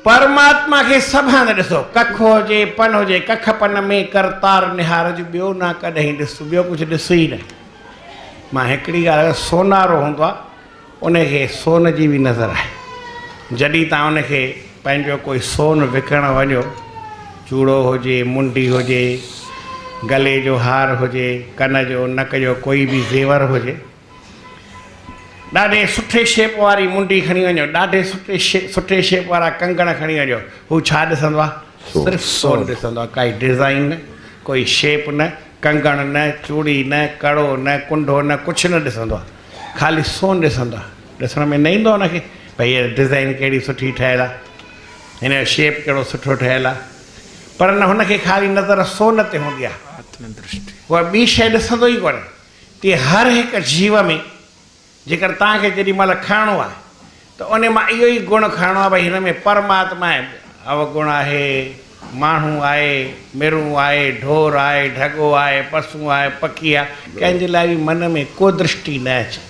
परमात्मा के सब हंधि ॾिसो, कख हुजे पन हुजे, कख पन में करतार निहार जो ॿियो ना कॾहिं ॾिस, ॿियो कुझु ॾिस ई न। मां हिकिड़ी ॻाल्हि, सोनारो हूंदो आहे उनखे सोन जी बि नज़र आहे। जॾहिं तव्हां उनखे पंहिंजो कोई सोन विकिण वञो, चूड़ो हुजे, मुंडी हुजे, गले जो हार हुजे, कन जो नक जो कोई बि ज़ेवर हुजे, ॾाढे सुठे शेप वारी मुंडी खणी वञो, ॾाढे सुठे शेप वारा कंगण खणी वञो, हू छा ॾिसंदो आहे? सिर्फ़ु सोन ॾिसंदो आहे, काई डिज़ाइन न, कोई शेप न, कंगण न, चूड़ी न, कड़ो न, कुंडो न, कुझु न ॾिसंदो आहे, ख़ाली सोन ॾिसंदो आहे। ॾिसण में न ईंदो हुनखे भई हीअ डिज़ाइन कहिड़ी सुठी ठहियल आहे, हिन जो शेप कहिड़ो सुठो ठहियल आहे, पर न, हुनखे ख़ाली नज़र सोन ते हूंदी आहे, उहा ॿी शइ ॾिसंदो ई कोन्हे। तीअं हर हिकु जीव में जेकर तव्हांखे जेॾी महिल खणणो आहे त उन मां इहो ई गुण खणणो आहे, भई हिन में परमात्मा आहे, अवगुण आहे, माण्हू आहे, मिरूं आहे, ढोर आहे, ढगो आहे, पशु आहे, पखी आहे, कंहिंजे लाइ बि मन में को दृष्टि न अचे।